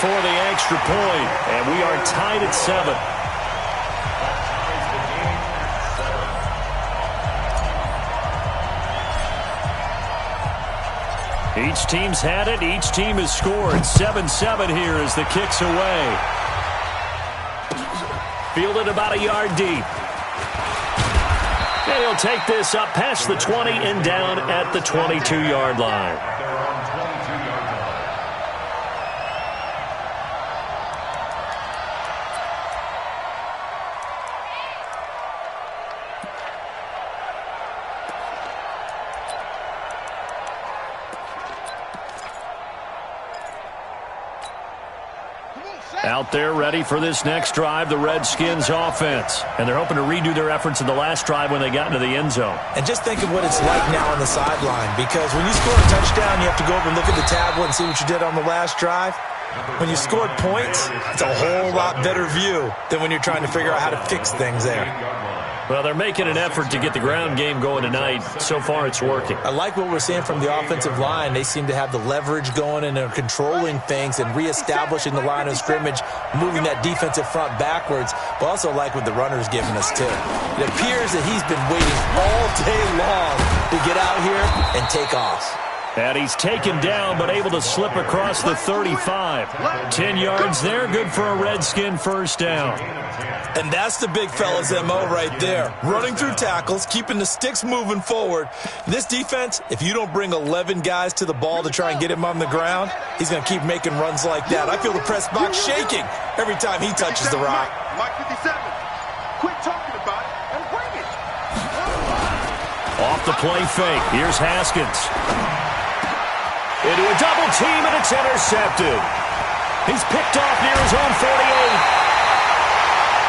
for the extra point, and we are tied at 7. Each team's had it. Each team has scored. 7-7 here as the kick's away. Fielded about a yard deep. And he'll take this up past the 20 and down at the 22-yard line. Out there ready for this next drive, the Redskins offense. And they're hoping to redo their efforts in the last drive when they got into the end zone. And just think of what it's like now on the sideline, because when you score a touchdown, you have to go over and look at the tablet and see what you did on the last drive. When you scored points, it's a whole lot better view than when you're trying to figure out how to fix things there. Well, they're making an effort to get the ground game going tonight. So far, it's working. I like what we're seeing from the offensive line. They seem to have the leverage going and they're controlling things and reestablishing the line of scrimmage, moving that defensive front backwards, but also like what the runner's giving us, too. It appears that he's been waiting all day long to get out here and take off. And he's taken down, but able to slip across the 35. 10 yards there, good for a Redskin first down. And that's the big fella's MO right there. Running through tackles, keeping the sticks moving forward. This defense, if you don't bring 11 guys to the ball to try and get him on the ground, he's going to keep making runs like that. I feel the press box shaking every time he touches the rock. Mike 57, quit talking about it and bring it. Off the play fake. Here's Haskins. Into a double team, and it's intercepted. He's picked off near his own 48.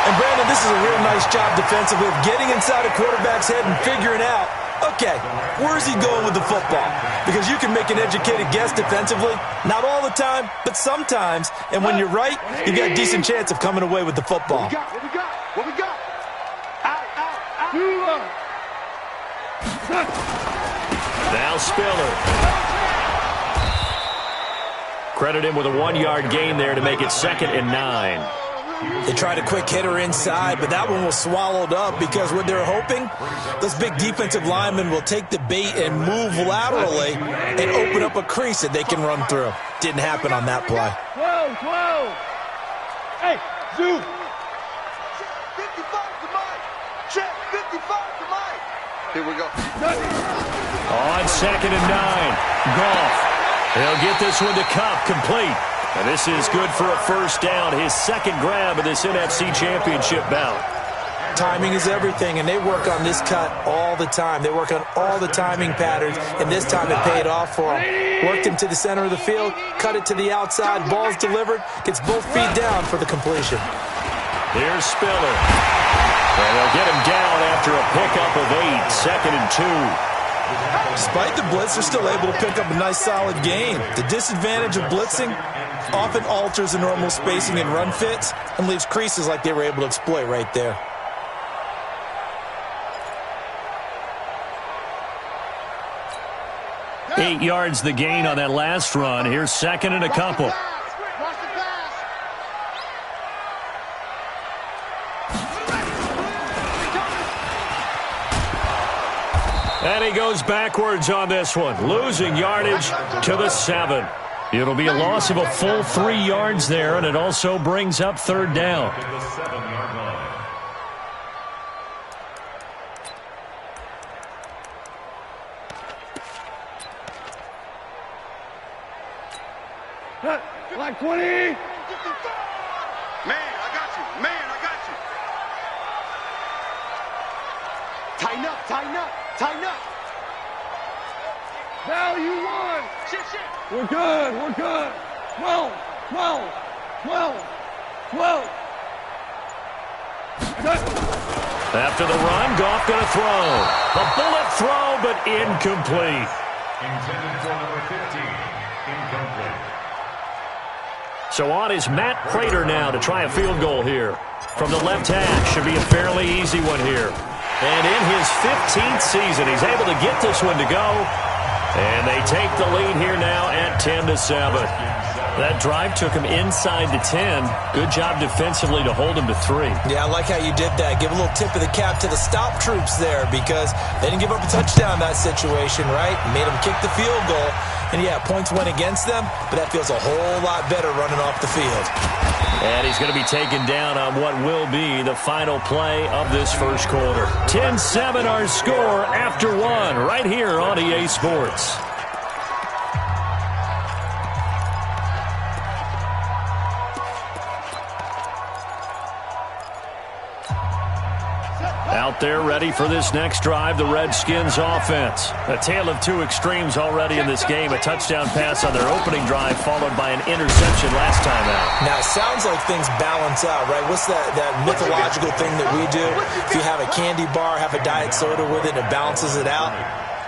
And, Brandon, this is a real nice job defensively of getting inside a quarterback's head and figuring out, okay, where's he going with the football? Because you can make an educated guess defensively. Not all the time, but sometimes. And when you're right, you've got a decent chance of coming away with the football. What we got? What we got? Out. Now Spiller. Credit him with a 1-yard gain there to make it 2nd and 9. They tried a quick hitter inside, but that one was swallowed up because what they're hoping, those big defensive linemen will take the bait and move laterally and open up a crease that they can run through. Didn't happen on that play. 12. Hey, Zoo. Check 55 to Mike. Check 55 to Mike. Here we go. On 2nd and 9. Goff. He'll get this one to Cup, complete. And this is good for a first down, his second grab of this NFC Championship bout. Timing is everything, and they work on this cut all the time. They work on all the timing patterns, and this time it paid off for him. Worked him to the center of the field, cut it to the outside, ball's delivered, gets both feet down for the completion. Here's Spiller. And they'll get him down after a pickup of 8, 2nd and 2. Despite the blitz, they're still able to pick up a nice solid gain. The disadvantage of blitzing often alters the normal spacing and run fits and leaves creases like they were able to exploit right there. Eight yards the gain on that last run. Here's 2nd and a couple. And he goes backwards on this one, losing yardage to the 7. It'll be a loss of a full 3 yards there, and it also brings up 3rd down. Like 20. Man, I got you. Man, I got you. Tighten up, tighten up, tighten up. Now you won. Shit. We're good, we're good. 12. After the run, Goff going to throw. A bullet throw, but incomplete. Intended for number 15, incomplete. So on is Matt Prater now to try a field goal here. From the left hash, should be a fairly easy one here. And in his 15th season, he's able to get this one to go. And they take the lead here now at 10-7. That drive took him inside the 10. Good job defensively to hold him to 3. Yeah, I like how you did that. Give a little tip of the cap to the stop troops there because they didn't give up a touchdown in that situation, right? Made them kick the field goal. And, yeah, points went against them, but that feels a whole lot better running off the field. And he's going to be taken down on what will be the final play of this first quarter. 10-7 our score after 1 right here on EA Sports. Out there ready for this next drive, the Redskins offense. A tale of two extremes already in this game. A touchdown pass on their opening drive followed by an interception last time out. Now, it sounds like things balance out, right? What's that mythological thing that we do? If you have a candy bar, have a diet soda with it, it balances it out.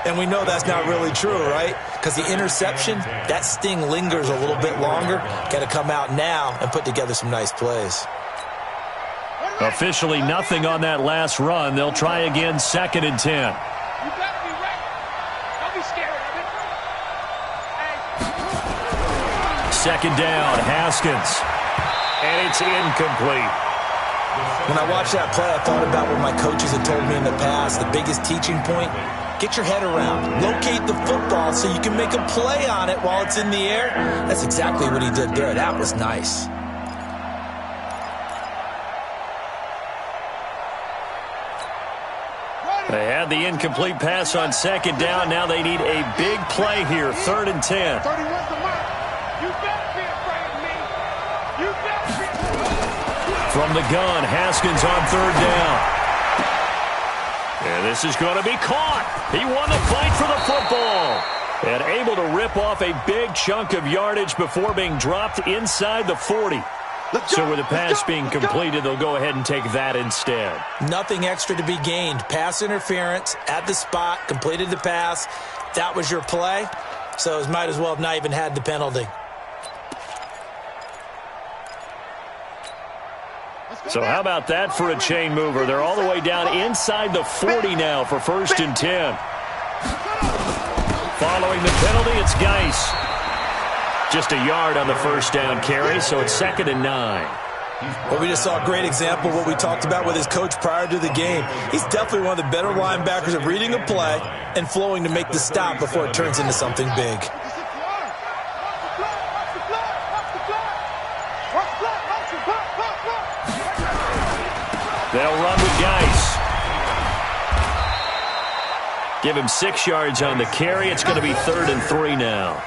And we know that's not really true, right? Because the interception, that sting lingers a little bit longer. Got to come out now and put together some nice plays. Officially nothing on that last run. They'll try again, 2nd and 10. You better be ready. Don't be scared of it. Hey. 2nd down, Haskins. And it's incomplete. When I watched that play, I thought about what my coaches had told me in the past. The biggest teaching point, get your head around. Locate the football so you can make a play on it while it's in the air. That's exactly what he did there. That was nice. They had the incomplete pass on 2nd down. Now they need a big play here, 3rd and 10. 31's the mark. You better be afraid of me. You better be afraid. From the gun, Haskins on 3rd down. And this is going to be caught. He won the fight for the football. And able to rip off a big chunk of yardage before being dropped inside the 40. So with the pass being completed, they'll go ahead and take that instead. Nothing extra to be gained. Pass interference at the spot, completed the pass. That was your play. So it might as well have not even had the penalty. So how about that for a chain mover? They're all the way down inside the 40 now for 1st and 10. Following the penalty, it's Geis. Just a yard on the 1st down carry, so it's 2nd and 9. Well, we just saw a great example of what we talked about with his coach prior to the game. He's definitely one of the better linebackers of reading a play and flowing to make the stop before it turns into something big. They'll run with Geis. Give him 6 yards on the carry. It's going to be 3rd and 3 now.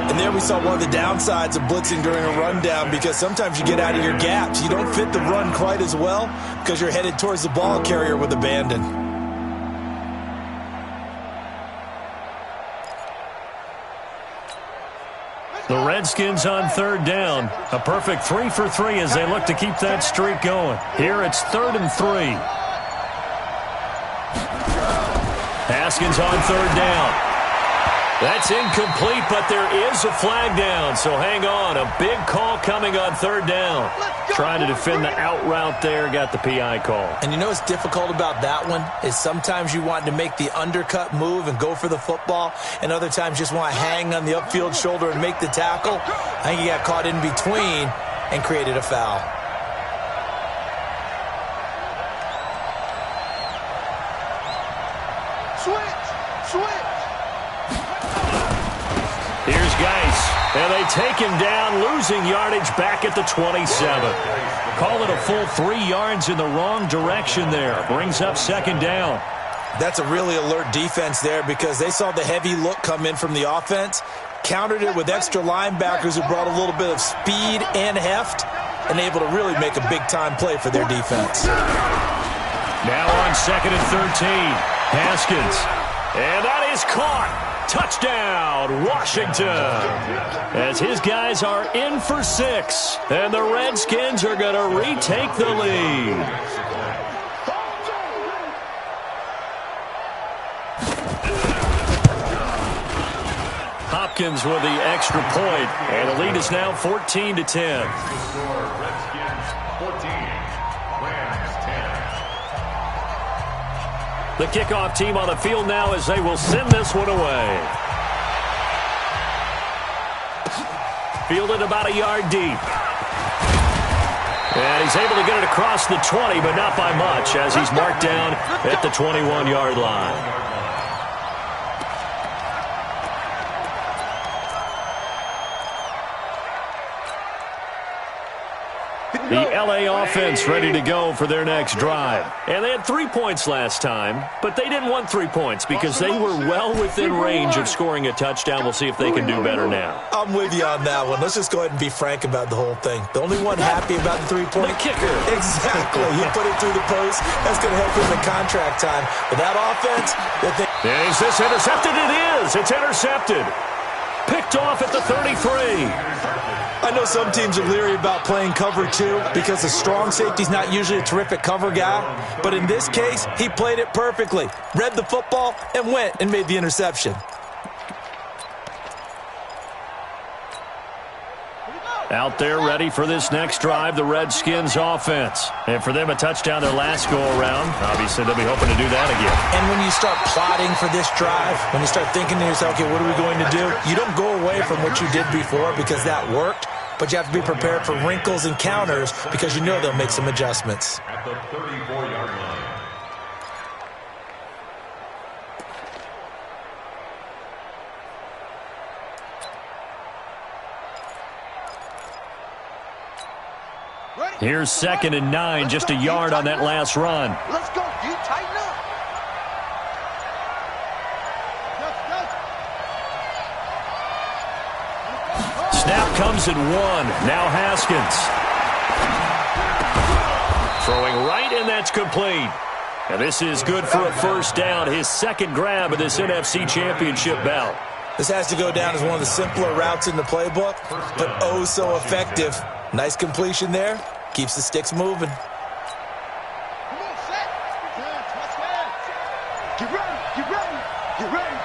And there we saw one of the downsides of blitzing during a rundown because sometimes you get out of your gaps. You don't fit the run quite as well because you're headed towards the ball carrier with abandon. The Redskins on 3rd down. A perfect 3 for 3 as they look to keep that streak going. Here it's 3rd and 3. Haskins on 3rd down. That's incomplete, but there is a flag down, so hang on. A big call coming on 3rd down. Trying to defend the out route there, got the PI call. And you know what's difficult about that one is sometimes you want to make the undercut move and go for the football, and other times just want to hang on the upfield shoulder and make the tackle. I think he got caught in between and created a foul. Switch. Here's Geis, and they take him down, losing yardage back at the 27. Call it a full 3 yards in the wrong direction there. Brings up 2nd down. That's a really alert defense there because they saw the heavy look come in from the offense, countered it with extra linebackers who brought a little bit of speed and heft, and able to really make a big-time play for their defense. Now on 2nd and 13, Haskins. And that is caught. Touchdown, Washington. As his guys are in for 6. And the Redskins are going to retake the lead. Hopkins with the extra point. And the lead is now 14-10. Redskins 14, Rams 10. The kickoff team on the field now as they will send this one away. Fielded about a yard deep. And he's able to get it across the 20, but not by much, as he's marked down at the 21-yard line. The LA offense ready to go for their next drive. And they had 3 points last time, but they didn't want 3 points because they were well within range of scoring a touchdown. We'll see if they can do better now. I'm with you on that one. Let's just go ahead and be frank about the whole thing. The only one happy about the 3-point kicker. Exactly. You put it through the post. That's going to help him in contract time. But that offense, is this intercepted? It is. It's intercepted. Picked off at the 33. I know some teams are leery about playing cover 2 because the strong safety's not usually a terrific cover guy. But in this case, he played it perfectly. Read the football and went and made the interception. Out there ready for this next drive, the Redskins offense. And for them, a touchdown their last go-around. Obviously, they'll be hoping to do that again. And when you start plotting for this drive, when you start thinking to yourself, okay, what are we going to do? You don't go away from what you did before because that worked, but you have to be prepared for wrinkles and counters because you know they'll make some adjustments. At the 34-yard line. Here's 2nd and 9, just a yard on that last run. Let's go. You tighten up. Snap comes at 1. Now Haskins. Throwing right, and that's complete. And this is good for a first down. His second grab of this NFC Championship bout. This has to go down as one of the simpler routes in the playbook, but oh so effective. Nice completion there. Keeps the sticks moving. Come on, set. Get ready. Get ready. Get ready.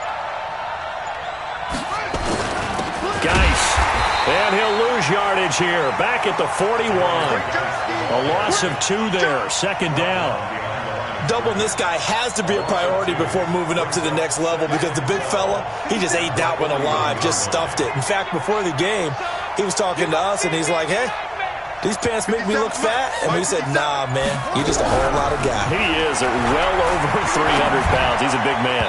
Geis. And he'll lose yardage here. Back at the 41. A loss of 2 there. Second down. Doubling this guy has to be a priority before moving up to the next level because the big fella, he just ate that one alive, just stuffed it. In fact, before the game, he was talking to us, and he's like, hey, these pants make me look fat? And we said, nah, man, you're just a whole lot of guy. He is at well over 300 pounds. He's a big man.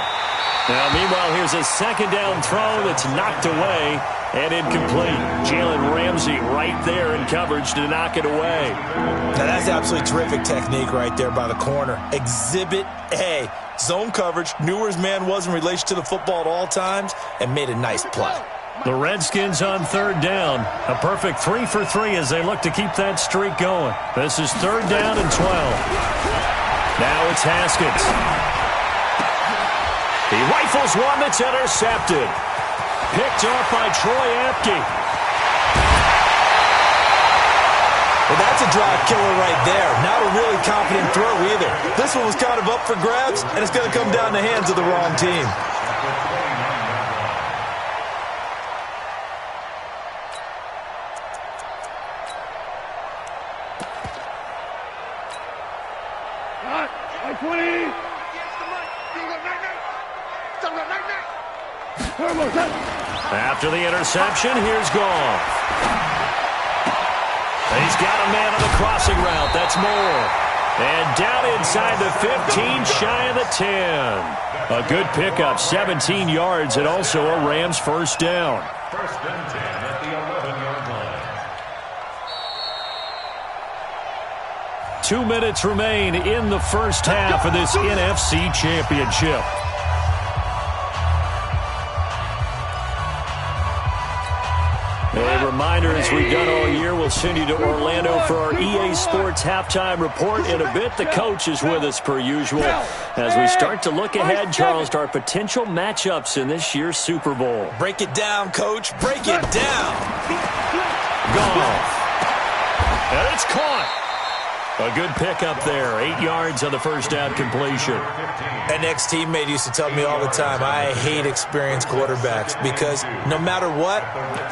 Now, meanwhile, here's a second down throw that's knocked away and incomplete. Jalen Ramsey right there in coverage to knock it away. Now, that's absolutely terrific technique right there by the corner. Exhibit A. Zone coverage, knew where his man was in relation to the football at all times, and made a nice play. The Redskins on third down. A perfect 3 for 3 as they look to keep that streak going. This is 3rd down and 12. Now it's Haskins. He rifles one that's intercepted. Picked off by Troy Apke. Well, that's a drive killer right there. Not a really confident throw either. This one was kind of up for grabs, and it's going to come down the hands of the wrong team. After the interception, here's Goff. He's got a man on the crossing route. That's Moore. And down inside the 15, shy of the 10. A good pickup, 17 yards, and also a Rams first down. 1st and 10 at the 11-yard line. 2 minutes remain in the first half of this NFC Championship. A reminder, as we've done all year, we'll send you to Orlando for our EA Sports halftime report. In a bit, the coach is with us per usual as we start to look ahead, Charles, to our potential matchups in this year's Super Bowl. Break it down, Coach. Break it down. Goff. And it's caught. A good pickup there. 8 yards on the first down completion. An ex-teammate used to tell me all the time, I hate experienced quarterbacks because no matter what,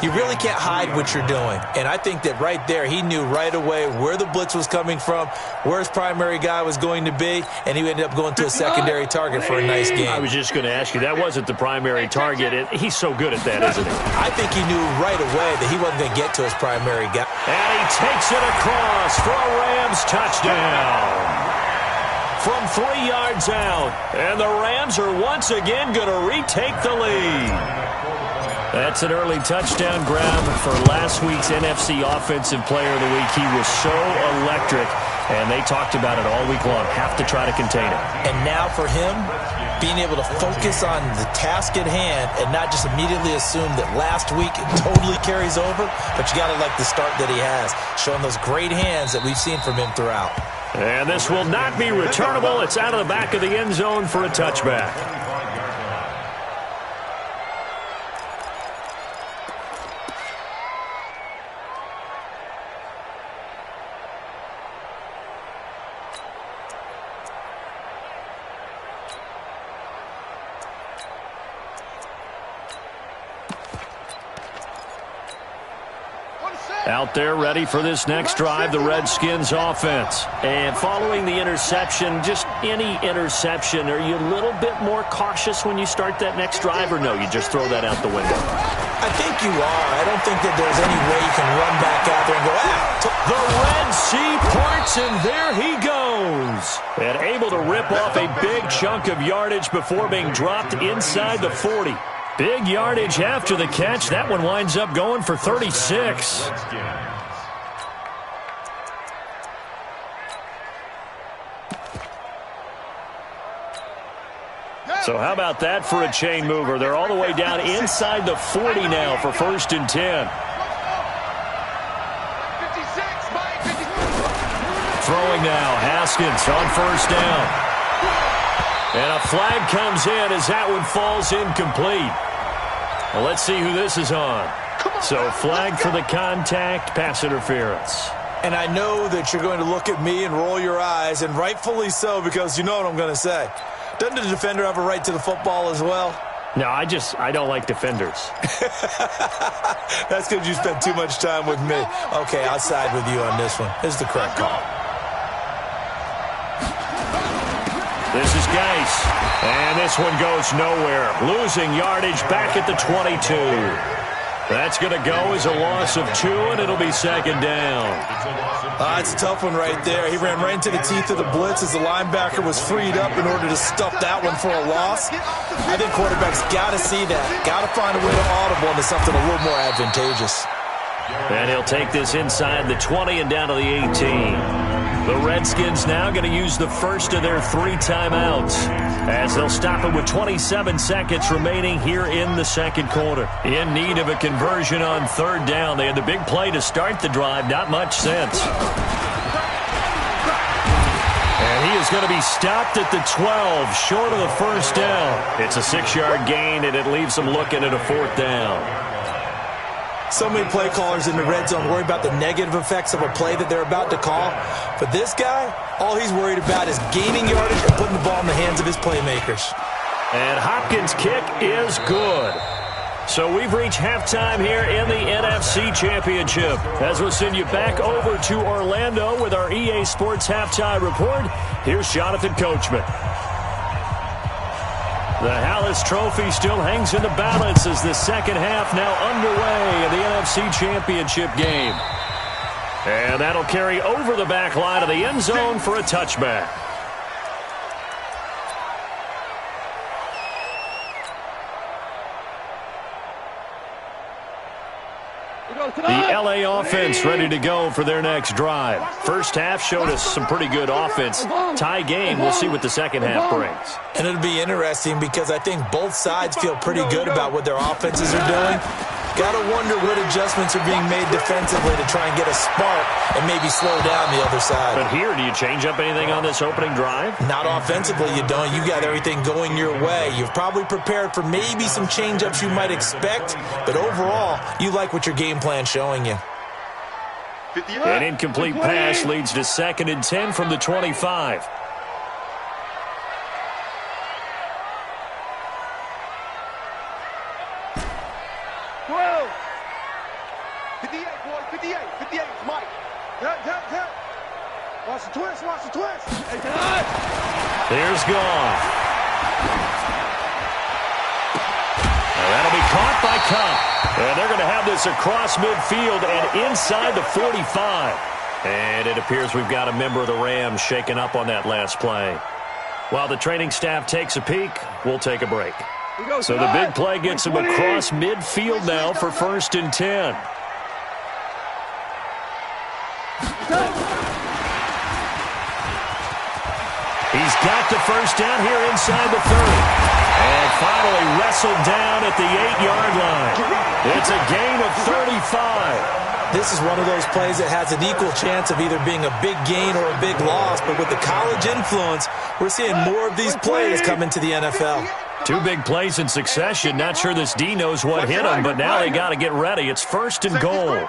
you really can't hide what you're doing. And I think that right there, he knew right away where the blitz was coming from, where his primary guy was going to be, and he ended up going to a secondary target for a nice game. I was just going to ask you, that wasn't the primary target. He's so good at that, isn't he? I think he knew right away that he wasn't going to get to his primary guy. And he takes it across for a Rams touchdown. From 3 yards out. And the Rams are once again going to retake the lead. That's an early touchdown grab for last week's NFC Offensive Player of the Week. He was so electric, and they talked about it all week long. Have to try to contain it. And now for him, being able to focus on the task at hand and not just immediately assume that last week it totally carries over, but you got to like the start that he has, showing those great hands that we've seen from him throughout. And this will not be returnable. It's out of the back of the end zone for a touchback. Out there ready for this next drive, the Redskins offense. And following the interception, just any interception, are you a little bit more cautious when you start that next drive, or no, you just throw that out the window? I think you are. I don't think that there's any way you can run back out there and go, The Red Sea parts, and there he goes. And able to rip off a big chunk of yardage before being dropped inside the 40. Big yardage after the catch. That one winds up going for 36. So how about that for a chain mover? They're all the way down inside the 40 now for 1st and 10. Throwing now, Haskins on 1st down. And a flag comes in as that one falls incomplete. Well, let's see who this is on. So flag for the contact, pass interference. And I know that you're going to look at me and roll your eyes, and rightfully so, because you know what I'm going to say. Doesn't the defender have a right to the football as well? No, I don't like defenders. That's because you spent too much time with me. Okay, I'll side with you on this one. This is the correct call. This is Geis. And this one goes nowhere. Losing yardage back at the 22. That's going to go as a loss of 2, and it'll be 2nd down. It's a tough one right there. He ran right into the teeth of the blitz as the linebacker was freed up in order to stuff that one for a loss. I think quarterbacks got to see that. Got to find a way to audible into something a little more advantageous. And he'll take this inside the 20 and down to the 18. The Redskins now going to use the first of their 3 timeouts as they'll stop it with 27 seconds remaining here in the 2nd quarter. In need of a conversion on 3rd down. They had the big play to start the drive. Not much sense. And he is going to be stopped at the 12, short of the 1st down. It's a 6-yard gain, and it leaves them looking at a 4th down. So many play callers in the red zone worry about the negative effects of a play that they're about to call. But this guy, all he's worried about is gaining yardage and putting the ball in the hands of his playmakers. And Hopkins' kick is good. So we've reached halftime here in the NFC Championship. As we'll send you back over to Orlando with our EA Sports Halftime Report, here's Jonathan Coachman. The Hallis Trophy still hangs in the balance as the 2nd half now underway in the NFC Championship game. And that'll carry over the back line of the end zone for a touchback. The LA offense ready to go for their next drive. First half showed us some pretty good offense. Tie game, we'll see what the 2nd half brings. And it'll be interesting because I think both sides feel pretty good about what their offenses are doing. Got to wonder what adjustments are being made defensively to try and get a spark and maybe slow down the other side. But here, do you change up anything on this opening drive? Not offensively, you don't. You got everything going your way. You've probably prepared for maybe some change-ups you might expect, but overall, you like what your game plan's showing you. An incomplete pass leads to 2nd and 10 from the 25. 12. 58, boy, 58, 58, Mike. Tap. Watch the twist. Hey, There's Goff. Now that'll be caught by Cup. And they're going to have this across midfield and inside the 45. And it appears we've got a member of the Rams shaken up on that last play. While the training staff takes a peek, we'll take a break. So the big play gets him across midfield now for 1st and 10. He's got the first down here inside the 30. And finally wrestled down at the 8-yard line. It's a gain of 35. This is one of those plays that has an equal chance of either being a big gain or a big loss. But with the college influence, we're seeing more of these plays come into the NFL. 2 big plays in succession. Not sure this D knows what hit him, but now they got to get ready. It's 1st and goal.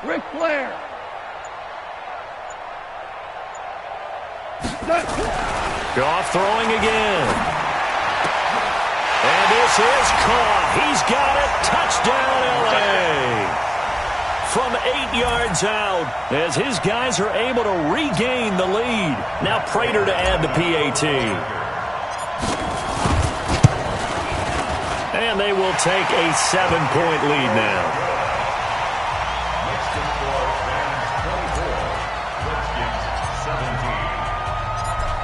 Ric Flair. Goff throwing again. And this is caught. He's got it. Touchdown, L.A. From 8 yards out as his guys are able to regain the lead. Now Prater to add the PAT. And they will take a 7-point lead now.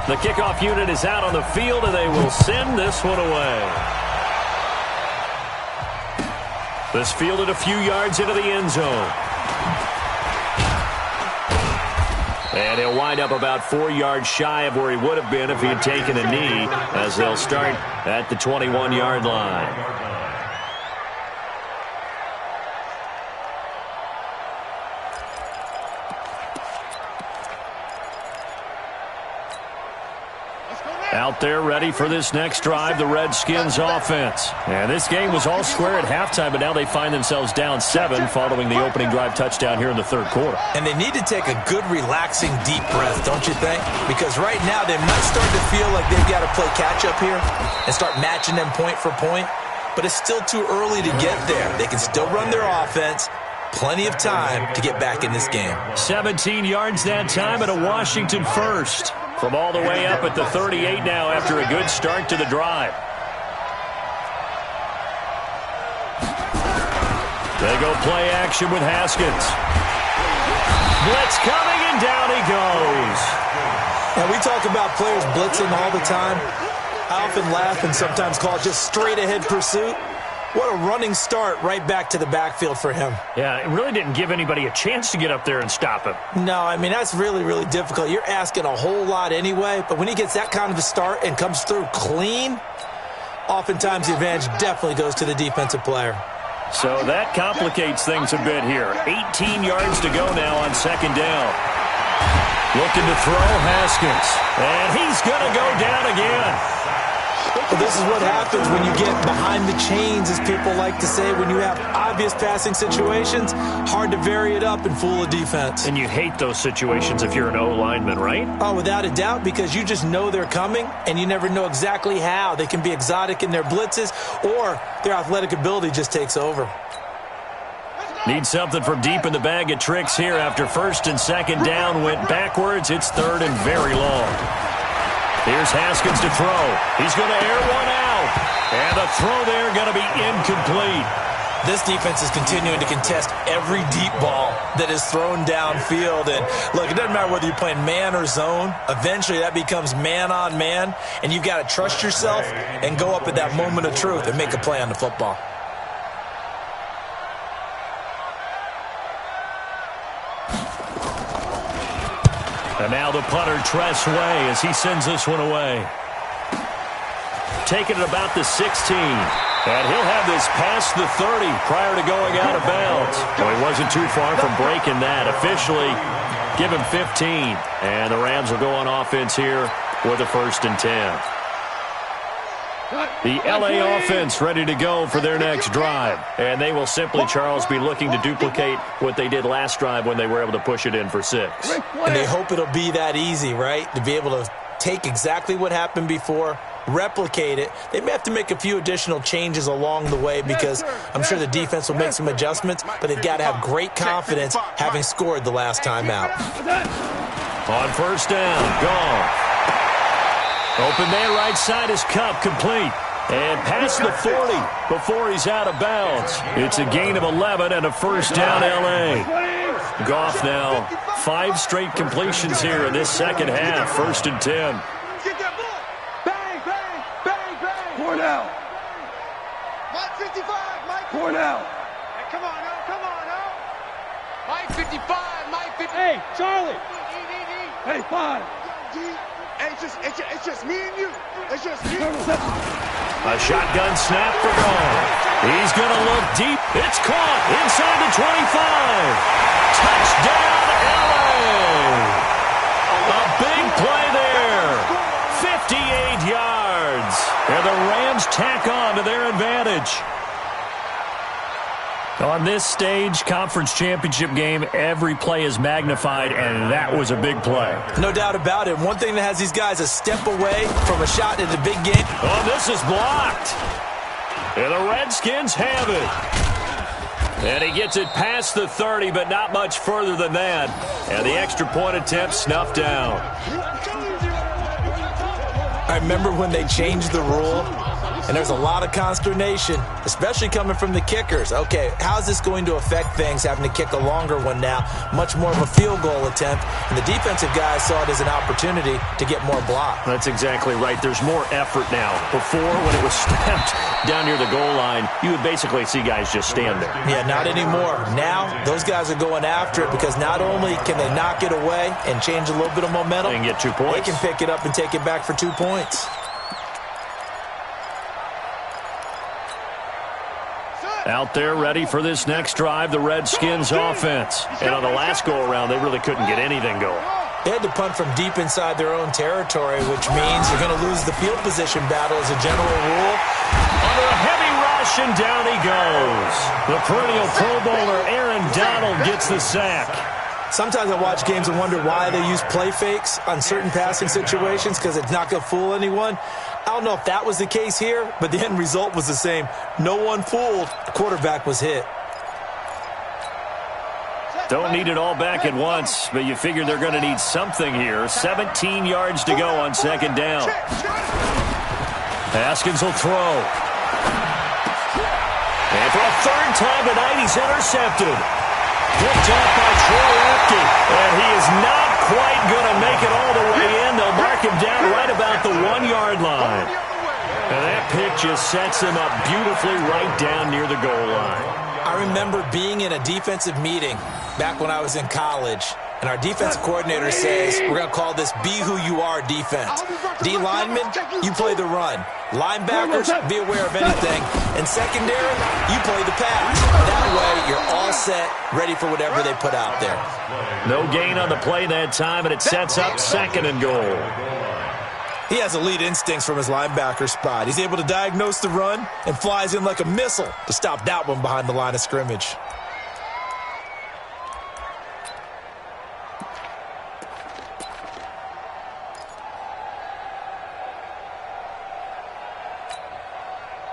The kickoff unit is out on the field, and they will send this one away. This fielded a few yards into the end zone. And he'll wind up about 4 yards shy of where he would have been if he had taken a knee, as they'll start at the 21-yard line. Out there ready for this next drive, the Redskins offense. And this game was all square at halftime, but now they find themselves down 7 following the opening drive touchdown here in the 3rd quarter. And they need to take a good, relaxing, deep breath, don't you think? Because right now they might start to feel like they've got to play catch-up here and start matching them point for point. But it's still too early to get there. They can still run their offense. Plenty of time to get back in this game. 17 yards that time and a Washington first. From all the way up at the 38 now after a good start to the drive. They go play action with Haskins. Blitz coming, and down he goes. Now, we talk about players blitzing all the time. I often laugh and sometimes call it just straight-ahead pursuit. What a running start right back to the backfield for him. Yeah, it really didn't give anybody a chance to get up there and stop him. No, I mean, that's really, really difficult. You're asking a whole lot anyway, but when he gets that kind of a start and comes through clean, oftentimes the advantage definitely goes to the defensive player. So that complicates things a bit here. 18 yards to go now on 2nd down. Looking to throw, Haskins. And he's going to go down again. Well, this is what happens when you get behind the chains, as people like to say. When you have obvious passing situations, hard to vary it up and fool a defense. And you hate those situations if you're an O-lineman, right? Oh, without a doubt, because you just know they're coming, and you never know exactly how. They can be exotic in their blitzes, or their athletic ability just takes over. Need something from deep in the bag of tricks here after 1st and 2nd down went backwards. It's 3rd and very long. Here's Haskins to throw. He's going to air one out. And the throw there going to be incomplete. This defense is continuing to contest every deep ball that is thrown downfield. And look, it doesn't matter whether you're playing man or zone. Eventually that becomes man on man. And you've got to trust yourself and go up at that moment of truth and make a play on the football. And now the punter, Tress Way, as he sends this one away. Taking it about the 16. And he'll have this past the 30 prior to going out of bounds. Well, he wasn't too far from breaking that. Officially, give him 15. And the Rams will go on offense here with a 1st and 10. The LA offense ready to go for their next drive. And they will simply, Charles, be looking to duplicate what they did last drive when they were able to push it in for 6. And they hope it'll be that easy, right? To be able to take exactly what happened before, replicate it. They may have to make a few additional changes along the way because I'm sure the defense will make some adjustments, but they've got to have great confidence having scored the last time out. On 1st down, Goff. Open man right side is Cup, complete. And past the 40 before he's out of bounds. It's a gain of 11 and a 1st down L.A. Goff now 5 straight completions here in this second half. 1st and 10. Get that ball. Bang, bang, bang, bang. Cornell. Mike 55, Mike. Cornell. Hey, come on now, come on now. Mike 55, Mike 55. Hey, Charlie. Hey, 5. It's just me and you. It's just me. A shotgun snap for Goff. He's going to look deep. It's caught inside the 25. Touchdown, L.A. A big play there. 58 yards. And the Rams tack on to their advantage. On this stage, conference championship game, every play is magnified, and that was a big play. No doubt about it. One thing that has these guys a step away from a shot in the big game. Oh, this is blocked. And the Redskins have it. And he gets it past the 30, but not much further than that. And the extra point attempt snuffed down. I remember when they changed the rule, and there's a lot of consternation, especially coming from the kickers. Okay, how's this going to affect things, having to kick a longer one now, much more of a field goal attempt, and the defensive guys saw it as an opportunity to get more block. That's exactly right. There's more effort now. Before, when it was snapped down near the goal line, you would basically see guys just stand there. Yeah, not anymore. Now, those guys are going after it because not only can they knock it away and change a little bit of momentum, and get 2 points. They can pick it up and take it back for 2 points. Out there ready for this next drive, the Redskins offense. And on the last go-around, they really couldn't get anything going. They had to punt from deep inside their own territory, which means you're going to lose the field position battle as a general rule. Under a heavy rush, and down he goes. The perennial Pro Bowler Aaron Donald gets the sack. Sometimes I watch games and wonder why they use play fakes on certain passing situations because it's not going to fool anyone. I don't know if that was the case here, but the end result was the same. No one fooled. The quarterback was hit. Don't need it all back at once, but you figure they're going to need something here. 17 yards to go on 2nd down. Haskins will throw. And for a 3rd time tonight, he's intercepted. Picked up by Troy Apke, and he is not quite going to make it all the way in. They'll mark him down right about the 1-yard line. And that pick just sets him up beautifully right down near the goal line. I remember being in a defensive meeting back when I was in college, and our defensive coordinator says, we're going to call this Be Who You Are defense. D linemen, you play the run. Linebackers, be aware of anything. And secondary, you play the pass. That way, you're all set, ready for whatever they put out there. No gain on the play that time, and it sets up 2nd and goal. He has elite instincts from his linebacker spot. He's able to diagnose the run and flies in like a missile to stop that one behind the line of scrimmage.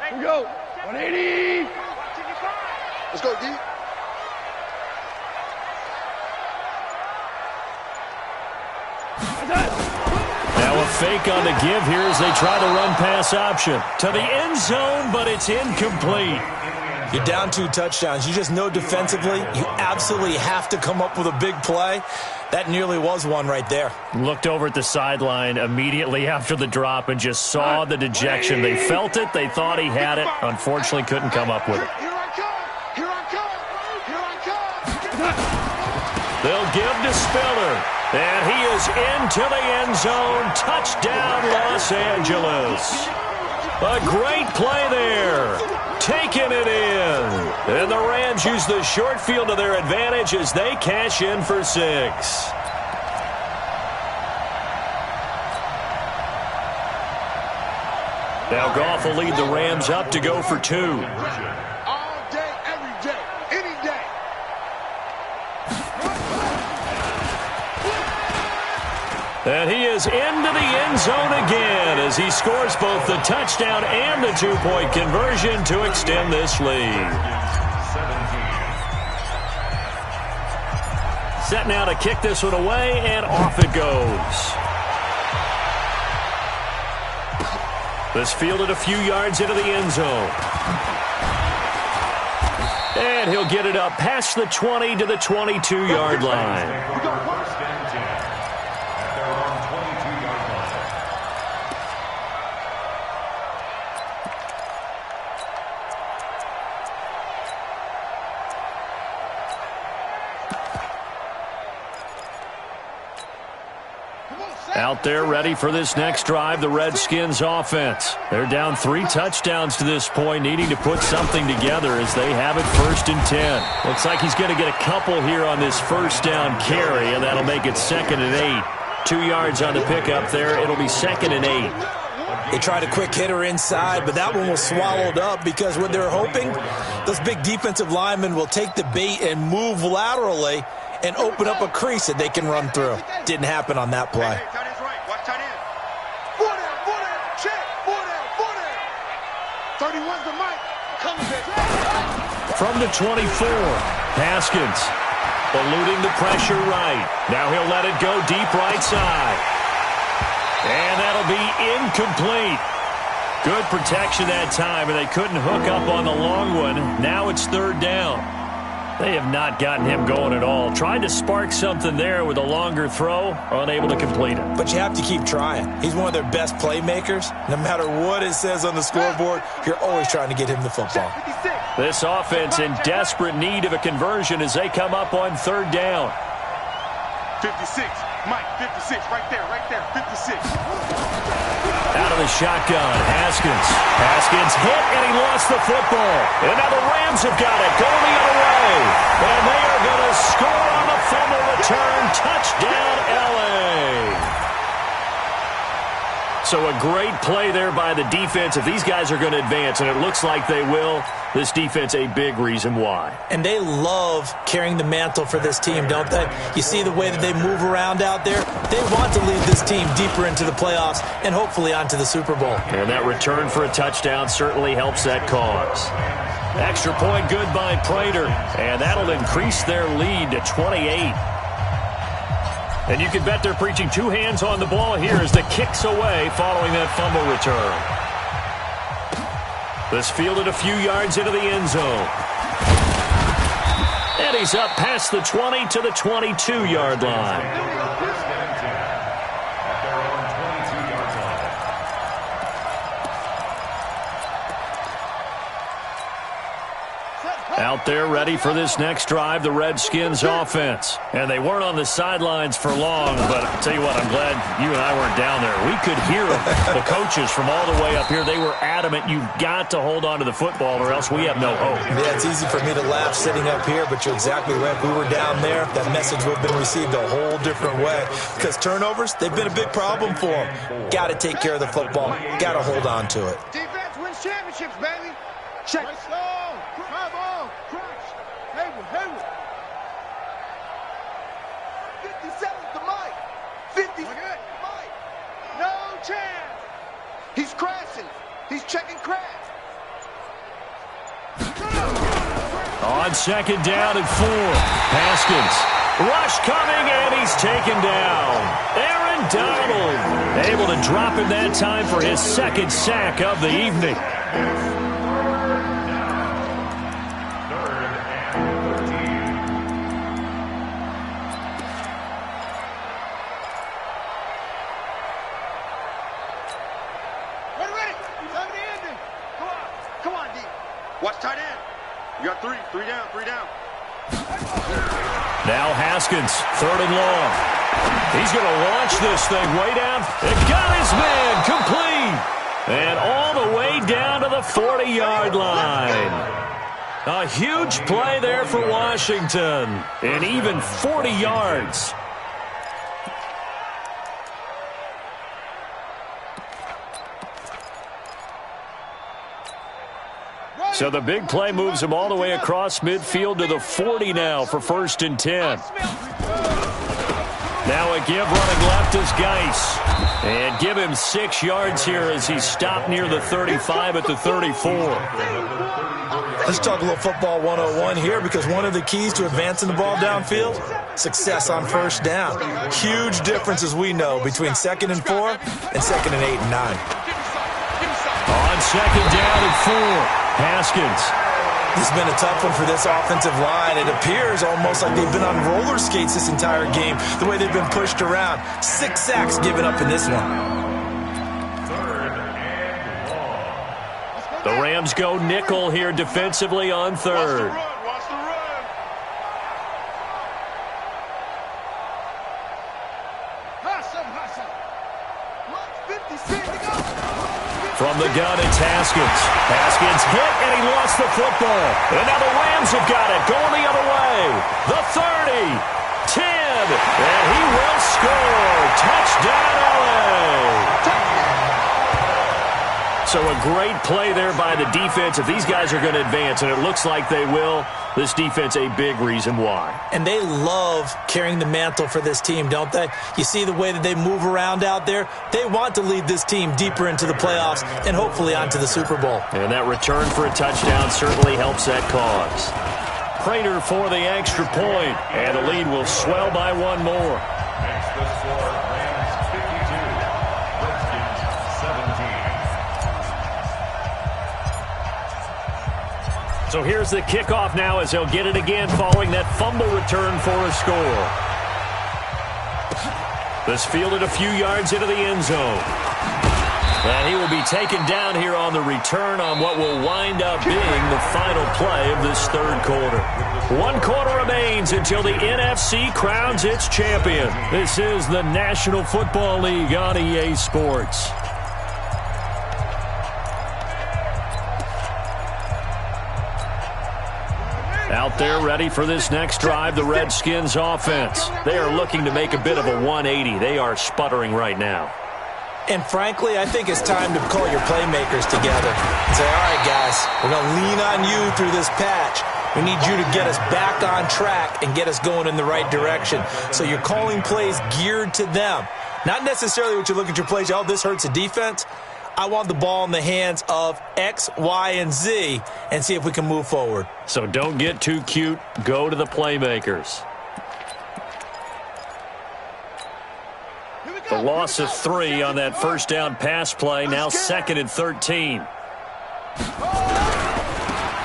Here we go. 180. Let's go, D. Now a fake on the give here as they try to run pass option. To the end zone, but it's incomplete. You're down 2 touchdowns. You just know defensively you absolutely have to come up with a big play. That nearly was one right there. Looked over at the sideline immediately after the drop and just saw the dejection. They felt it. They thought he had it. Unfortunately, couldn't come up with it. Here I come. Here I come. Here I come. They'll give to Spiller. And he is into the end zone. Touchdown, Los Angeles. A great play there. Taking it in. And the Rams use the short field to their advantage as they cash in for 6. Now Goff will lead the Rams up to go for 2. All day, every day, any day. And he is into the end zone again as he scores both the touchdown and the 2-point conversion to extend this lead. Set now to kick this one away, and off it goes. This fielded a few yards into the end zone. And he'll get it up past the 20 to the 22-yard line. Out there ready for this next drive, the Redskins offense. They're down 3 touchdowns to this point, needing to put something together as they have it 1st and 10. Looks like he's going to get a couple here on this first down carry, and that'll make it 2nd and 8. 2 yards on the pickup there. It'll be 2nd and 8. They tried a quick hitter inside, but that one was swallowed up because what they're hoping, those big defensive linemen will take the bait and move laterally and open up a crease that they can run through. Didn't happen on that play. From the 24, Haskins eluding the pressure right. Now he'll let it go deep right side. And that'll be incomplete. Good protection that time, and they couldn't hook up on the long one. Now it's 3rd down. They have not gotten him going at all. Tried to spark something there with a longer throw, unable to complete it. But you have to keep trying. He's one of their best playmakers. No matter what it says on the scoreboard, you're always trying to get him the football. This offense in desperate need of a conversion as they come up on 3rd down. 56, Mike, 56, right there, 56. Out of the shotgun, Haskins. Haskins hit, and he lost the football. And now the Rams have got it, going the other way. And they are going to score on the fumble return. Touchdown, L.A. So a great play there by the defense. If these guys are going to advance, and it looks like they will, this defense a big reason why. And they love carrying the mantle for this team, don't they? You see the way that they move around out there? They want to lead this team deeper into the playoffs and hopefully onto the Super Bowl. And that return for a touchdown certainly helps that cause. Extra point good by Prater, and that'll increase their lead to 28. And you can bet they're preaching 2 hands on the ball here as the kick's away following that fumble return. This fielded a few yards into the end zone. And he's up past the 20 to the 22-yard line. Out there ready for this next drive, the Redskins offense. And they weren't on the sidelines for long, but I'll tell you what, I'm glad you and I weren't down there. We could hear them. The coaches from all the way up here, they were adamant, you've got to hold on to the football or else we have no hope. Yeah, it's easy for me to laugh sitting up here, but you're exactly right. If we were down there, that message would have been received a whole different way. Because turnovers, they've been a big problem for them. Got to take care of the football. Got to hold on to it. Defense wins championships, baby. Check. Slow. Drive on. Crunch. Hayward. 57 to Mike. 50. Mike. No chance. He's crashing. He's checking crash. On 2nd down and 4. Haskins. Rush coming, and he's taken down. Aaron Donald able to drop him that time for his 2nd sack of the evening. Watch tight end. You got 3 down. Now Haskins, 3rd and long. He's going to launch this thing way down. It got his man complete. And all the way down to the 40-yard line. A huge play there for Washington. And even 40 yards. So the big play moves him all the way across midfield to the 40 now for 1st and 10. Now a give running left is Geis. And give him 6 yards here as he's stopped near the 35 at the 34. Let's talk a little football 101 here, because one of the keys to advancing the ball downfield, success on 1st down. Huge difference, as we know, between 2nd and 4 and 2nd and 8 and 9. On 2nd down and 4, Haskins. This has been a tough one for this offensive line. It appears almost like they've been on roller skates this entire game, the way they've been pushed around. 6 sacks given up in this one. The Rams go nickel here defensively on 3rd. From the gun, it's Haskins. Haskins hit, and he lost the football. And now the Rams have got it, going the other way. The 30, 10, and he will score. Touchdown, LA. So a great play there by the defense. If these guys are going to advance, and it looks like they will, this defense a big reason why. And they love carrying the mantle for this team, don't they? You see the way that they move around out there? They want to lead this team deeper into the playoffs and hopefully onto the Super Bowl. And that return for a touchdown certainly helps that cause. Prater for the extra point, and the lead will swell by 1 more. Next, the score, Rams 52, Redskins 17. So here's the kickoff now as they'll get it again following that fumble return for a score. This fielded a few yards into the end zone. And he will be taken down here on the return on what will wind up being the final play of this 3rd quarter. 1 quarter remains until the NFC crowns its champion. This is the National Football League on EA Sports. Out there ready for this next drive, the Redskins offense. They are looking to make a bit of a 180. They are sputtering right now. And frankly, I think it's time to call your playmakers together and say, all right, guys, we're going to lean on you through this patch. We need you to get us back on track and get us going in the right direction. So you're calling plays geared to them. Not necessarily what you look at your plays, oh, this hurts the defense. I want the ball in the hands of X, Y, and Z and see if we can move forward. So don't get too cute. Go to the playmakers. The loss of 3 on that 1st down pass play. Now 2nd and 13. Now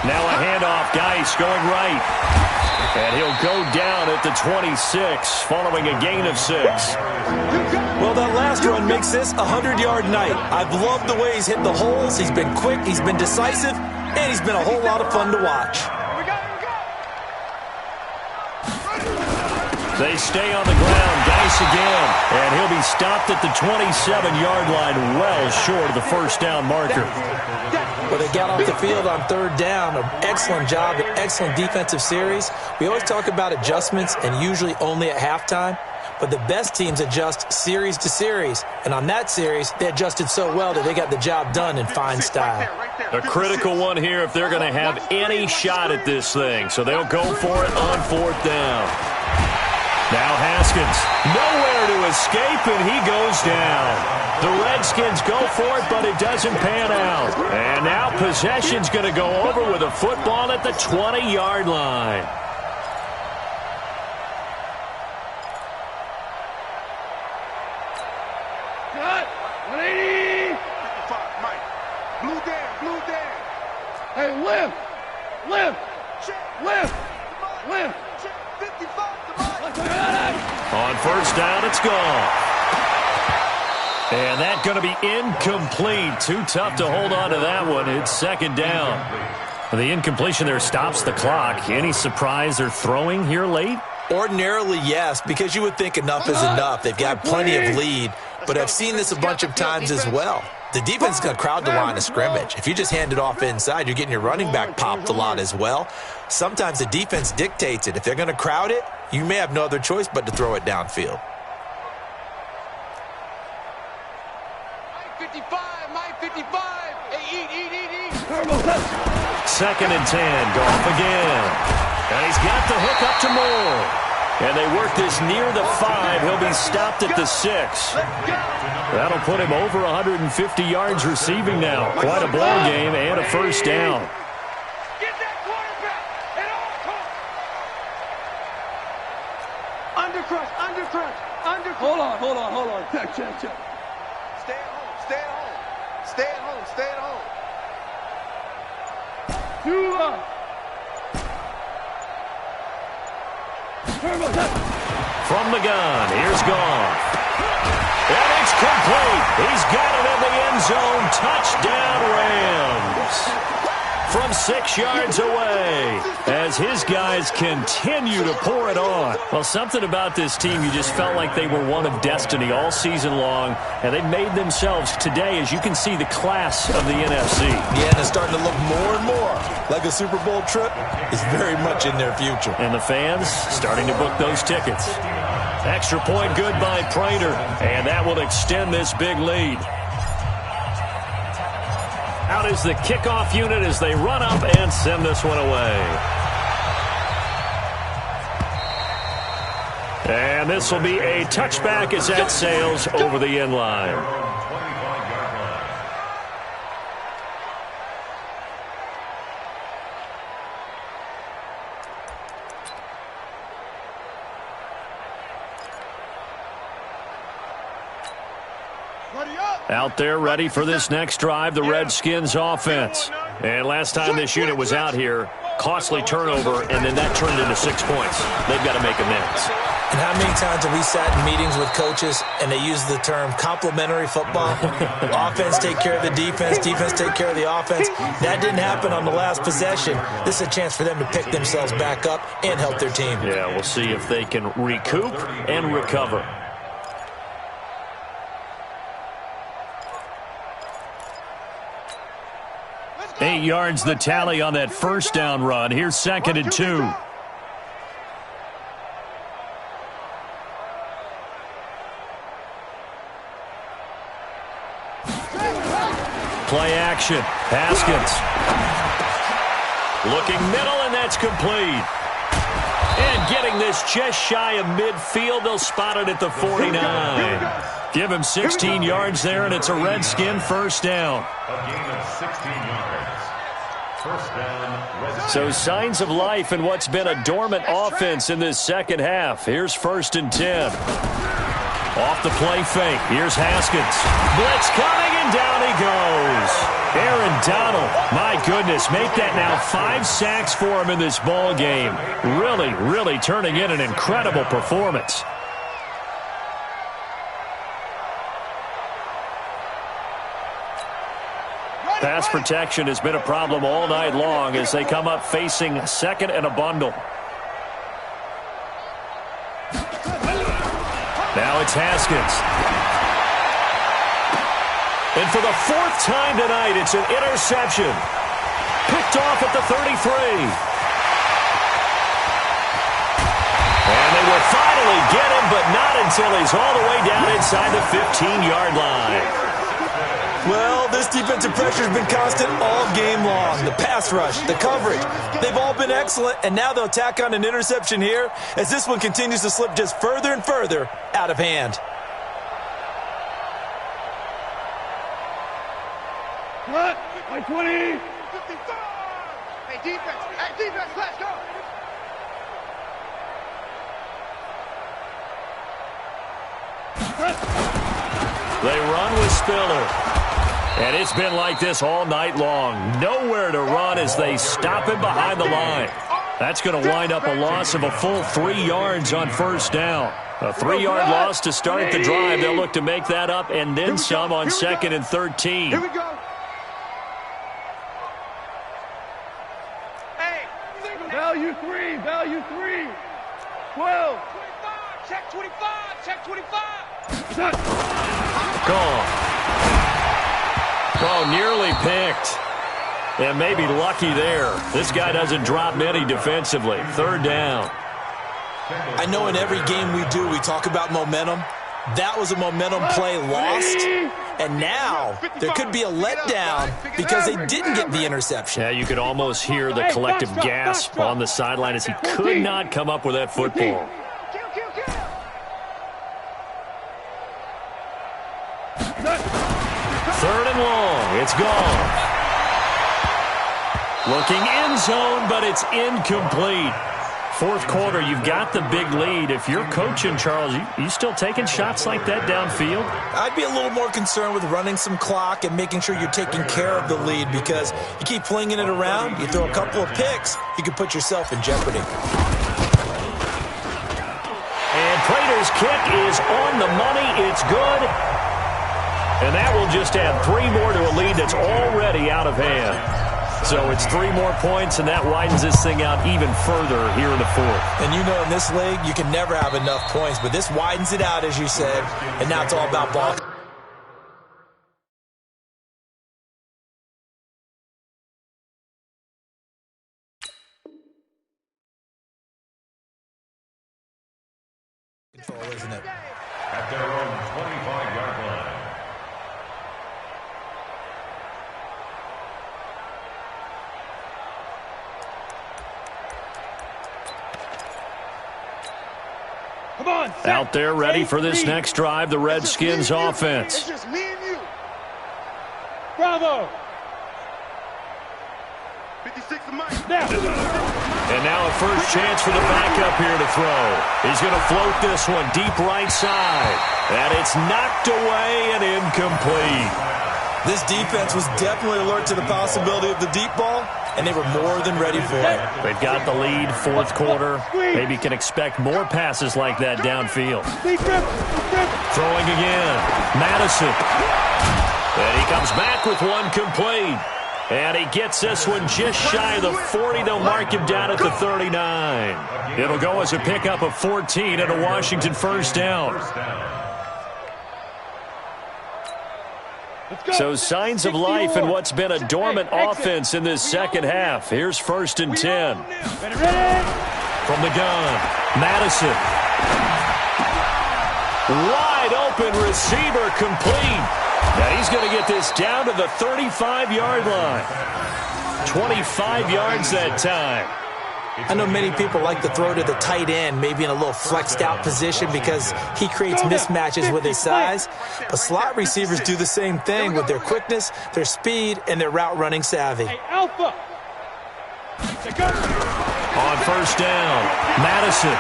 a handoff. Geis going right. And he'll go down at the 26 following a gain of 6. Well, that last run makes this a 100-yard night. I've loved the way he's hit the holes. He's been quick, he's been decisive, and he's been a whole lot of fun to watch. They stay on the ground. Geis again. And he'll be stopped at the 27-yard line, well short of the 1st down marker. Well, they got off the field on 3rd down. An excellent job, an excellent defensive series. We always talk about adjustments, and usually only at halftime. But the best teams adjust series to series. And on that series, they adjusted so well that they got the job done in fine style. A critical one here if they're going to have any shot at this thing. So they'll go for it on 4th down. Now Haskins, nowhere to escape, and he goes down. The Redskins go for it, but it doesn't pan out. And now possession's going to go over with a football at the 20-yard line. Cut! 180! Mike. Blue down. Hey, lift! On 1st down, it's gone. And that's going to be incomplete. Too tough to hold on to that one. It's 2nd down. The incompletion there stops the clock. Any surprise they're throwing here late? Ordinarily, yes, because you would think enough is enough. They've got plenty of lead, but I've seen this a bunch of times as well. The defense is going to crowd the line of scrimmage. If you just hand it off inside, you're getting your running back popped a lot as well. Sometimes the defense dictates it. If they're going to crowd it, you may have no other choice but to throw it downfield. 55. 55, Mike 55. Hey, eat. 2nd and 10. Goff again. And he's got the hook up to Moore. And they work this near the 5. He'll be stopped at the 6. That'll put him over 150 yards receiving now. Quite a ball game and a first down. Get that quarterback at all costs. Under crush. Hold on. Check. Stay at home. From the gun, here's Goff. And it's complete. He's got it in the end zone. Touchdown, Rams. From 6 yards away as his guys continue to pour it on. Well, something about this team, you just felt like they were one of destiny all season long, and they made themselves today, as you can see, the class of the NFC. Yeah, and it's starting to look more and more like a Super Bowl trip is very much in their future. And the fans starting to book those tickets. Extra point good by Prater, and that will extend this big lead. Out is the kickoff unit as they run up and send this one away. And this will be a touchback as that sails over the end line. Out there ready for this next drive, the Redskins offense. And last time this unit was out here, costly turnover, and then that turned into 6 points. They've got to make amends. And how many times have we sat in meetings with coaches and they use the term complementary football? Offense take care of the defense, defense take care of the offense. That didn't happen on the last possession. This is a chance for them to pick themselves back up and help their team. Yeah, we'll see if they can recoup and recover. 8 yards the tally on that first down run. Here's 2nd and 2. Play action. Haskins. Looking middle, and that's complete. And getting this just shy of midfield. They'll spot it at the 49. Give him 16 yards there, and it's a Redskin first down. A gain of 16 yards. First down, Redskin. So signs of life in what's been a dormant offense in this second half. Here's 1st and 10. Off the play fake. Here's Haskins. Blitz coming, and down he goes. Aaron Donald, my goodness, make that now 5 sacks for him in this ball game. Really turning in an incredible performance. Pass protection has been a problem all night long as they come up facing 2nd and a bundle. Now it's Haskins. And for the 4th time tonight, it's an interception. Picked off at the 33. And they will finally get him, but not until he's all the way down inside the 15-yard line. Well, this defensive pressure has been constant all game long. The pass rush, the coverage, they've all been excellent, and now they'll tack on an interception here as this one continues to slip just further and further out of hand. What? 20. 55. Hey, defense, let's go. They run with Spiller. And it's been like this all night long. Nowhere to run as they stop him behind the line. That's going to wind up a loss of a full 3 yards on first down. A 3-yard loss to start the drive. They'll look to make that up and then some on 2nd and 13. Here we go. Hey, value 3. 12. 25, check 25. Gone. Oh, nearly picked. And maybe lucky there. This guy doesn't drop many defensively. 3rd down. I know in every game we do, we talk about momentum. That was a momentum play lost. And now there could be a letdown because they didn't get the interception. Yeah, you could almost hear the collective gasp on the sideline as he could not come up with that football. Third and long. It's gone. Looking end zone, but it's incomplete. Fourth quarter, you've got the big lead. If you're coaching, Charles, you still taking shots like that downfield? I'd be a little more concerned with running some clock and making sure you're taking care of the lead, because you keep flinging it around, you throw a couple of picks, you can put yourself in jeopardy. And Prater's kick is on the money. It's good. And that will just add 3 more to a lead that's already out of hand. So it's 3 more points, and that widens this thing out even further here in the fourth. And you know, in this league, you can never have enough points, but this widens it out, as you said, and now it's all about ball. Control, isn't it? At their own 25-yard line. Come on, out there ready for this next drive, the Redskins offense. It's just me and you. Bravo. 56 of Mike. And now a first chance for the backup here to throw. He's going to float this one deep right side. And it's knocked away and incomplete. This defense was definitely alert to the possibility of the deep ball, and they were more than ready for it. They've got the lead, fourth quarter. Maybe can expect more passes like that downfield. Throwing again. Madison. And he comes back with one complete. And he gets this one just shy of the 40. They'll mark him down at the 39. It'll go as a pickup of 14 and a Washington first down. So signs of life in what's been a dormant offense in this second half. Here's 1st and 10. From the gun, Madison. Wide open receiver, complete. Now he's going to get this down to the 35-yard line. 25 yards that time. I know many people like to throw to the tight end, maybe in a little flexed out position because he creates mismatches with his size. But slot receivers do the same thing with their quickness, their speed, and their route running savvy. Alpha. On first down, Madison.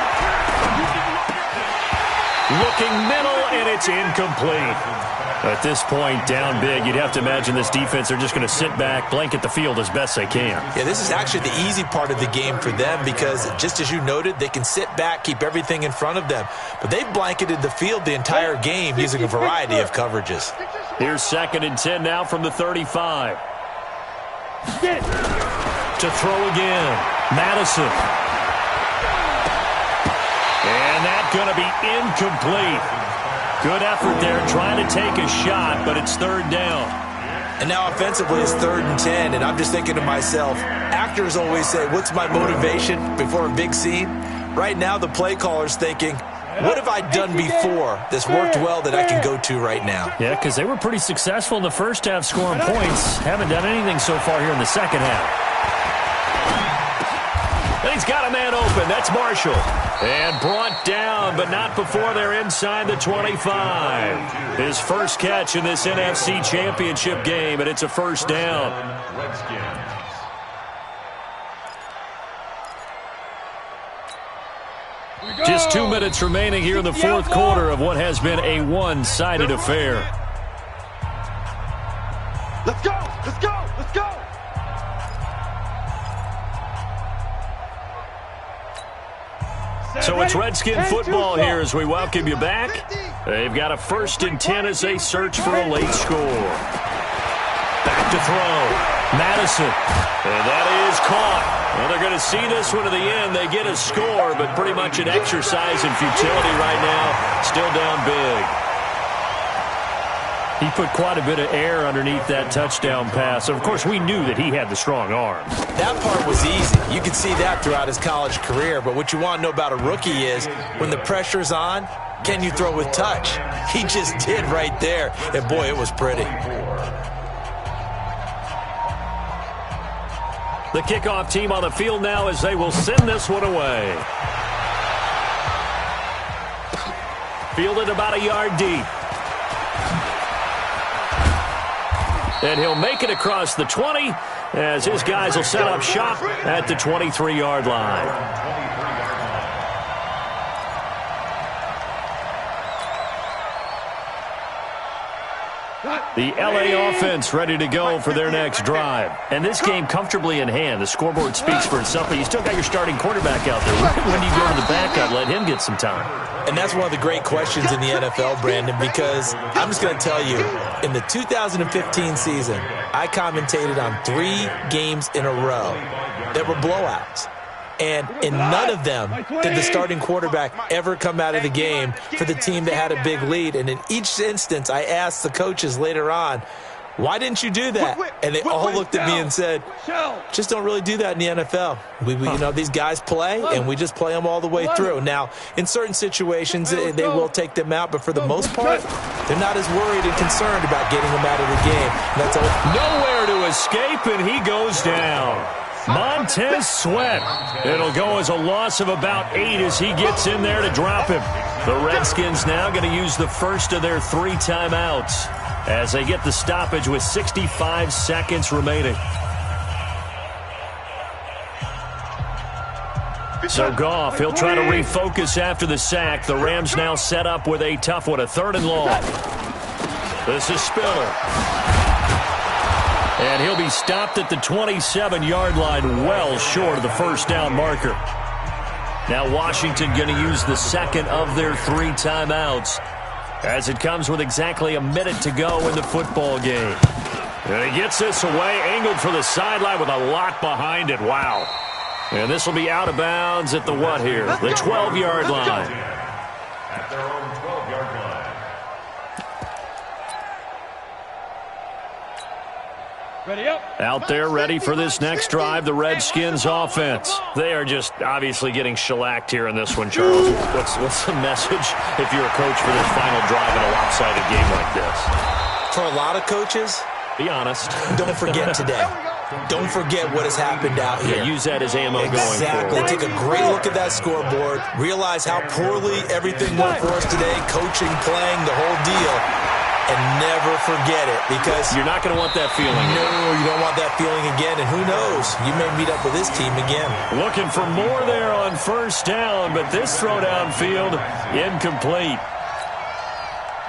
Looking middle, and it's incomplete. At this point, down big, you'd have to imagine this defense, they're just going to sit back, blanket the field as best they can. Yeah, this is actually the easy part of the game for them because, just as you noted, they can sit back, keep everything in front of them. But they've blanketed the field the entire game using a variety of coverages. Here's 2nd and 10 now from the 35. To throw again, Madison. And that's going to be incomplete. Good effort there, trying to take a shot, but it's 3rd down. And now offensively it's 3rd and 10, and I'm just thinking to myself, actors always say, what's my motivation before a big scene? Right now the play caller's thinking, what have I done before that's worked well that I can go to right now? Yeah, because they were pretty successful in the first half scoring points. Haven't done anything so far here in the second half. And he's got a man open. That's Marshall. And brought down, but not before they're inside the 25. His first catch in this NFC Championship game, and it's a first down. Just 2 minutes remaining here in the fourth quarter of what has been a one-sided affair. Let's go! Let's go! Let's go! So it's Redskin football here as we welcome you back. They've got a 1st and 10 as they search for a late score. Back to throw. Madison. And that is caught. Well, they're going to see this one to the end. They get a score, but pretty much an exercise in futility right now. Still down big. He put quite a bit of air underneath that touchdown pass. Of course, we knew that he had the strong arm. That part was easy. You could see that throughout his college career. But what you want to know about a rookie is when the pressure's on, can you throw with touch? He just did right there, and boy, it was pretty. The kickoff team on the field now as they will send this one away. Fielded about a yard deep. And he'll make it across the 20 as his guys will set up shop at the 23-yard line. The LA offense ready to go for their next drive. And this game comfortably in hand. The scoreboard speaks for itself, but you still got your starting quarterback out there. When do you go to the backup, let him get some time? And that's one of the great questions in the NFL, Brandon, because I'm just going to tell you, in the 2015 season, I commentated on 3 games in a row that were blowouts. And in none of them did the starting quarterback ever come out of the game for the team that had a big lead. And in each instance, I asked the coaches later on, why didn't you do that? And they all looked at me and said, just don't really do that in the NFL. You know, these guys play, and we just play them all the way through. Now, in certain situations, they will take them out, but for the most part, they're not as worried and concerned about getting them out of the game. And that's all. Nowhere to escape, and he goes down. Montez Sweat. It'll go as a loss of about 8 as he gets in there to drop him. The Redskins now going to use the first of their 3 timeouts as they get the stoppage with 65 seconds remaining. So Goff, he'll try to refocus after the sack. The Rams now set up with a tough one, a 3rd and long. This is Spiller. And he'll be stopped at the 27-yard line, well short of the first down marker. Now Washington going to use the second of their 3 timeouts as it comes with exactly a minute to go in the football game. And he gets this away, angled for the sideline with a lot behind it. Wow. And this will be out of bounds at the what here? The 12-yard line. At their own 12-yard line. Out there ready for this next drive, the Redskins offense. They are just obviously getting shellacked here in this one, Charles. What's the message if you're a coach for this final drive in a lopsided game like this? For a lot of coaches, be honest. Don't forget today. Don't forget what has happened out here. Yeah, use that as ammo going forward. Exactly. Take a great look at that scoreboard. Realize how poorly everything went for us today. Coaching, playing, the whole deal. And never forget it, because you're not going to want that feeling. No, you don't want that feeling again. And who knows? You may meet up with this team again. Looking for more there on first down, but this throw downfield incomplete.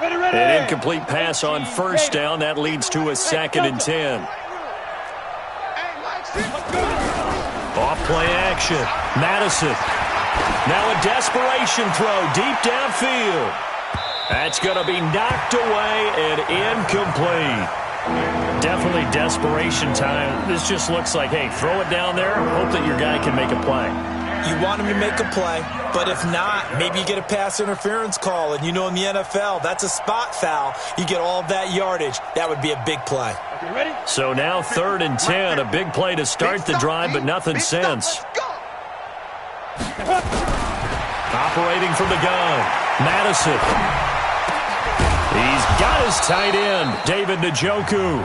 An incomplete pass on first down. That leads to a 2nd and 10. Off play action. Madison. Now a desperation throw deep downfield. That's going to be knocked away and incomplete. Definitely desperation time. This just looks like, hey, throw it down there, hope that your guy can make a play. You want him to make a play, but if not, maybe you get a pass interference call. And you know in the NFL, that's a spot foul. You get all of that yardage. That would be a big play. So now 3rd and 10, a big play to start the drive, but nothing since. Operating from the gun, Madison. He's got his tight end, David Njoku.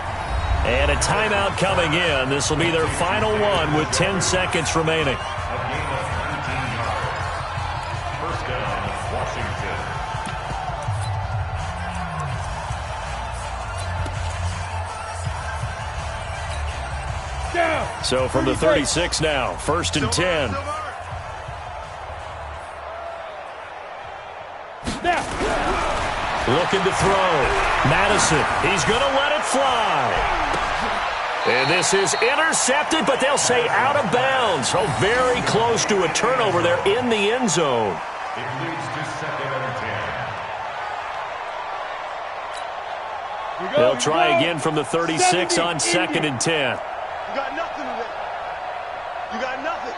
And a timeout coming in. This will be their final one with 10 seconds remaining. A game of 19 yards. First down, Washington. So from the 36 now, 1st and 10. Looking to throw. Madison, he's going to let it fly. And this is intercepted, but they'll say out of bounds. So very close to a turnover there in the end zone. It leads to 2nd and 10. They'll try again from the 36 on 2nd and 10. You got nothing of it. You got nothing.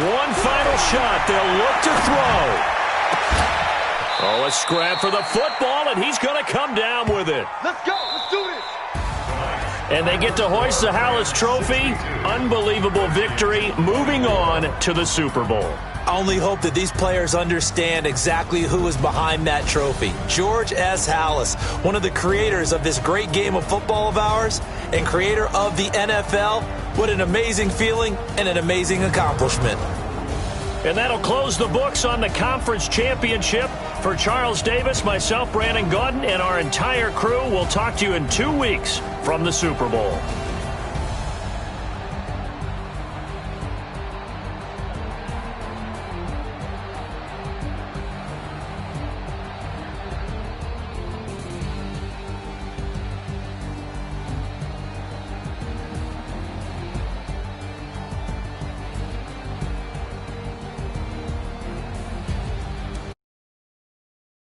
One final shot. They'll look to throw. Oh, a scrap for the football, and he's going to come down with it. Let's go. Let's do this. And they get to hoist the Hallis Trophy. Unbelievable victory, moving on to the Super Bowl. I only hope that these players understand exactly who is behind that trophy. George S. Hallis, one of the creators of this great game of football of ours and creator of the NFL. What an amazing feeling and an amazing accomplishment. And that'll close the books on the conference championship. For Charles Davis, myself, Brandon Gaudin, and our entire crew, we'll talk to you in 2 weeks from the Super Bowl.